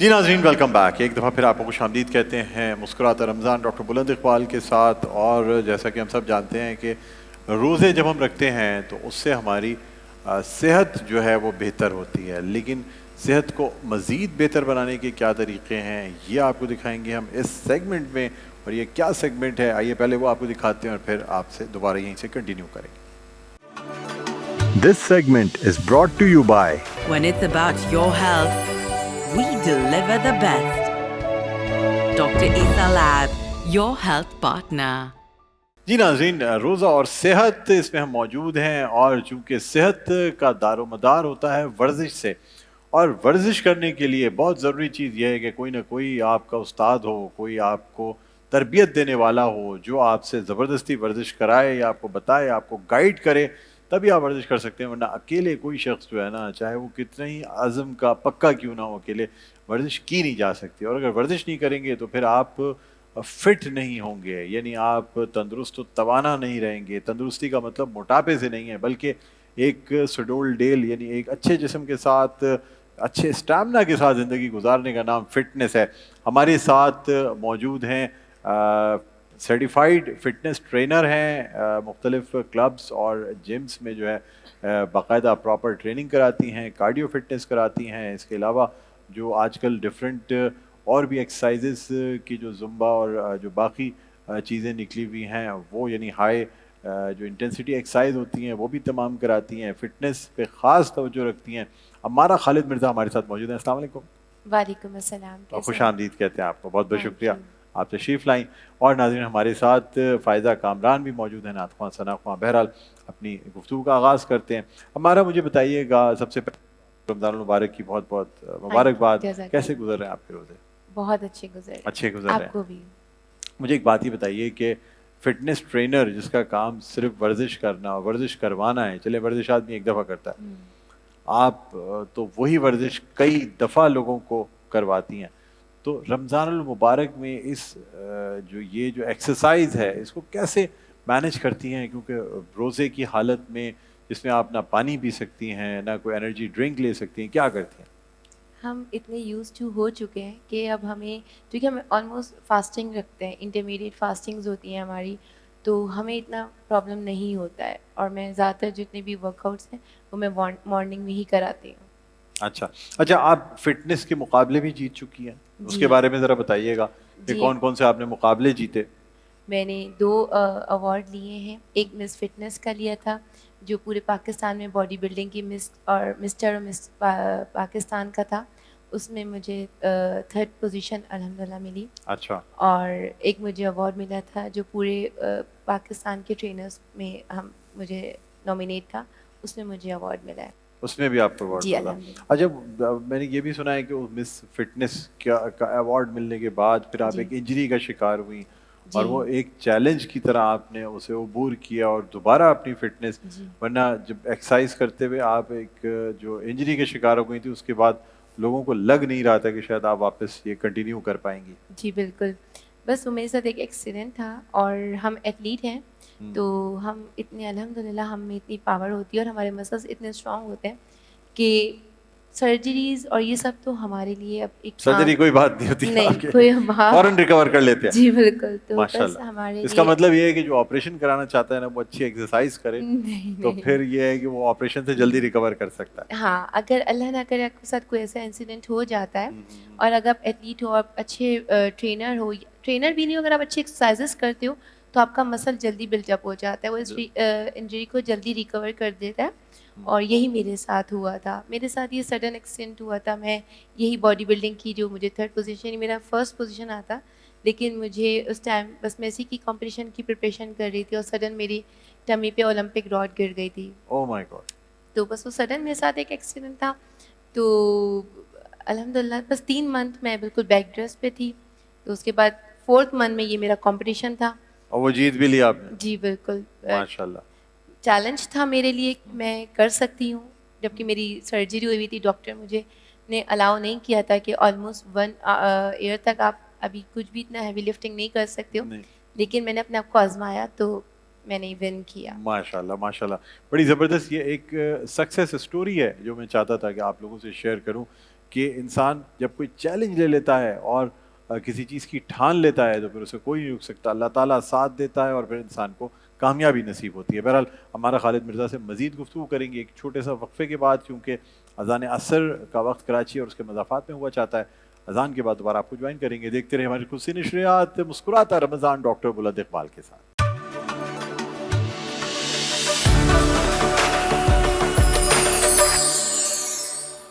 جی ناظرین، welcome back. ایک دفعہ پھر آپ کو خوش آمدید کہتے ہیں مسکراتا رمضان ڈاکٹر بلند اقبال کے ساتھ. اور جیسا کہ ہم سب جانتے ہیں کہ روزے جب ہم رکھتے ہیں تو اس سے ہماری صحت جو ہے وہ بہتر ہوتی ہے، لیکن صحت کو مزید بہتر بنانے کے کیا طریقے ہیں یہ آپ کو دکھائیں گے ہم اس سیگمنٹ میں. اور یہ کیا سیگمنٹ ہے، آئیے پہلے وہ آپ کو دکھاتے ہیں اور پھر آپ سے دوبارہ یہیں سے کنٹینیو کریں گے. This segment is brought to you by When it's about your health, we deliver the best. Dr. Isa Lab, your health partner. جی ناظرین، روزہ اور صحت اس میں ہم موجود ہیں. اور چونکہ صحت کا دار و مدار ہوتا ہے ورزش سے، اور ورزش کرنے کے لیے بہت ضروری چیز یہ ہے کہ کوئی نہ کوئی آپ کا استاد ہو، کوئی آپ کو تربیت دینے والا ہو جو آپ سے زبردستی ورزش کرائے یا آپ کو بتائے، آپ کو گائیڈ کرے، تبھی آپ ورزش کر سکتے ہیں. ورنہ اکیلے کوئی شخص جو ہے نا، چاہے وہ کتنا ہی عزم کا پکا کیوں نہ ہو، اکیلے ورزش کی نہیں جا سکتی. اور اگر ورزش نہیں کریں گے تو پھر آپ فٹ نہیں ہوں گے، یعنی آپ تندرست و توانا نہیں رہیں گے. تندرستی کا مطلب موٹاپے سے نہیں ہے، بلکہ ایک سڈول ڈیل، یعنی ایک اچھے جسم کے ساتھ، اچھے اسٹیمنا کے ساتھ زندگی گزارنے کا نام فٹنس ہے. ہمارے ساتھ موجود ہیں سرٹیفائیڈ فٹنس ٹرینر ہیں، مختلف کلبس اور جمس میں جو ہے باقاعدہ پراپر ٹریننگ کراتی ہیں، کارڈیو فٹنس کراتی ہیں. اس کے علاوہ جو آج کل ڈفرینٹ اور بھی ایکسرسائزز کی جو زمبا اور جو باقی چیزیں نکلی ہوئی ہیں وہ، یعنی ہائی جو انٹینسٹی ایکسرسائز ہوتی ہیں وہ بھی تمام کراتی ہیں. فٹنس پہ خاص توجہ رکھتی ہیں. عمارہ خالد مرزا ہمارے ساتھ موجود ہیں. السلام علیکم. وعلیکم السلام. اور خوش آمدید کہتے ہیں آپ کو. بہت بہت شکریہ آپ تشریف لائیں. اور ناظرین، ہمارے ساتھ فائزہ کامران بھی موجود ہیں، نعت خواں ثنا خواں. بہرحال اپنی گفتگو کا آغاز کرتے ہیں. ہمارا مجھے بتائیے گا سب سے پہلے رمضان المبارک کی بہت بہت مبارکباد. کیسے گزر رہے ہیں آپ کے روزے؟ بہت اچھے گزر رہے ہیں. آپ کو بھی. مجھے ایک بات ہی بتائیے کہ فٹنس ٹرینر جس کا کام صرف ورزش کرنا اور ورزش کروانا ہے، چلے ورزش آدمی ایک دفعہ کرتا ہے، آپ تو وہی ورزش کئی دفعہ لوگوں کو کرواتی ہیں. تو رمضان المبارک میں اس یہ جو ایکسرسائز ہے اس کو کیسے مینیج کرتی ہیں؟ کیونکہ روزے کی حالت میں جس میں آپ نہ پانی پی سکتی ہیں، نہ کوئی انرجی ڈرنک لے سکتی ہیں، کیا کرتی ہیں؟ ہم اتنے یوز ٹو ہو چکے ہیں کہ اب ہمیں، کیونکہ ہم آلموسٹ فاسٹنگ رکھتے ہیں، انٹرمیڈیٹ فاسٹنگز ہوتی ہیں ہماری، تو ہمیں اتنا پرابلم نہیں ہوتا ہے. اور میں زیادہ تر جتنے بھی ورک آؤٹس ہیں وہ میں مارننگ میں ہی کراتی ہوں. اچھا، آپ فٹنس کے مقابلے بھی جیت چکی ہیں، اس کے بارے میں ذرا بتائیے گا کہ کون کون سے آپ نے مقابلے جیتے؟ میں نے 2 ایوارڈ لیے ہیں. ایک مس فٹنس کا لیا تھا جو پورے پاکستان میں باڈی بلڈنگ کی مس اور مسٹر اور مس پاکستان کا تھا. اس میں مجھے 3rd پوزیشن الحمدللہ ملی. اچھا. اور ایک مجھے ایوارڈ ملا تھا جو پورے پاکستان کے ٹرینرز میں مجھے نامینیٹ تھا، اس میں مجھے ایوارڈ ملا ہے. اس میں بھی آپ کو ایوارڈ ملا؟ اچھا، میں نے یہ بھی سنا ہے کہ مس فٹنس کا ایوارڈ ملنے کے بعد پھر آپ ایک انجری کا شکار ہوئی، اور وہ ایک چیلنج کی طرح آپ نے اسے عبور کیا اور دوبارہ اپنی فٹنس، ورنہ جب ایکسرسائز کرتے ہوئے آپ ایک جو انجری کے شکار ہو گئی تھی اس کے بعد لوگوں کو لگ نہیں رہا تھا کہ شاید آپ واپس یہ کنٹینیو کر پائیں گی. جی بالکل. بس وہ میرے ساتھ ایک ایکسیڈنٹ تھا، اور ہم ایتھلیٹ ہیں تو ہم اتنے الحمدللہ ہم میں اتنی پاور ہوتی ہے اور ہمارے مسلس اتنے اسٹرانگ ہوتے ہیں کہ سرجریز اور یہ سب تو ہمارے لیے اب ایک سرجری کوئی بات نہیں ہوتی، نہیں، کوئی فوراً ریکور کر لیتے ہیں. جی بالکل. تو ماشاءاللہ. بس ہمارے اس کا مطلب یہ ہے کہ جو آپریشن کرانا چاہتا ہے نا وہ اچھی ایکسرسائز کرے تو پھر یہ ہے کہ وہ آپریشن سے جلدی ریکور کر سکتا ہے. ہاں، اگر اللہ نہ کرے آپ کے ساتھ کوئی ایسا انسیڈنٹ ہو جاتا ہے اور اگر آپ ایتھلیٹ ہو، آپ اچھے ٹرینر ہو، ٹرینر بھی نہیں ہو، اگر آپ اچھی ایکسرسائزز کرتے ہو تو آپ کا مسل جلدی بلڈ اپ ہو جاتا ہے، وہ اس انجری کو جلدی ریکور کر دیتا ہے. اور یہی میرے ساتھ ہوا تھا. میرے ساتھ یہ سڈن ایکسیڈنٹ ہوا تھا. میں یہی باڈی بلڈنگ کی جو مجھے 3rd پوزیشن، میرا 1st پوزیشن آتا، لیکن مجھے اس ٹائم بس میں اسی کی کمپٹیشن کی پریپریشن کر رہی تھی اور سڈن میری ٹمی پہ اولمپک راڈ گر گئی تھی. اوہ مائی گاڈ. تو بس وہ سڈن میرے ساتھ ایک ایکسیڈنٹ تھا. تو الحمدللہ بس 3 منتھ میں بالکل بیڈ ریسٹ پہ تھی. تو اس کے بعد 4th منتھ میں یہ میرا کمپٹیشن تھا اور وہ جیت بھی لیا آپ نے؟ جی بالکل. ماشاءاللہ. چیلنج تھا میرے لیے، میں کر سکتی ہوں. جبکہ میری سرجری ہوئی تھی، ڈاکٹر مجھے نے الاؤ نہیں کیا تھا کہ آلموسٹ 1 ایئر تک آپ ابھی کچھ بھی اتنا ہیوی لفٹنگ نہیں کر سکتے ہو، لیکن میں نے اپنے آپ کو آزمایا تو میں نے ون کیا. ماشاءاللہ ماشاءاللہ. بڑی زبردست یہ ایک سکسیس اسٹوری ہے جو میں چاہتا تھا کہ آپ لوگوں سے شیئر کروں کہ انسان جب کوئی چیلنج لے لیتا ہے اور کسی چیز کی ٹھان لیتا ہے تو پھر اسے کوئی نہیں روک سکتا. اللہ تعالیٰ ساتھ دیتا ہے اور پھر انسان کو کامیابی نصیب ہوتی ہے. بہرحال ہمارا خالد مرزا سے مزید گفتگو کریں گے ایک چھوٹے سا وقفے کے بعد, کیونکہ اذان عصر کا وقت کراچی اور اس کے مضافات میں ہوا چاہتا ہے. اذان کے بعد دوبارہ آپ کو جوائن کریں گے. دیکھتے رہے ہماری خصوصی نشریات مسکراتا رمضان ڈاکٹر بلند اقبال کے ساتھ.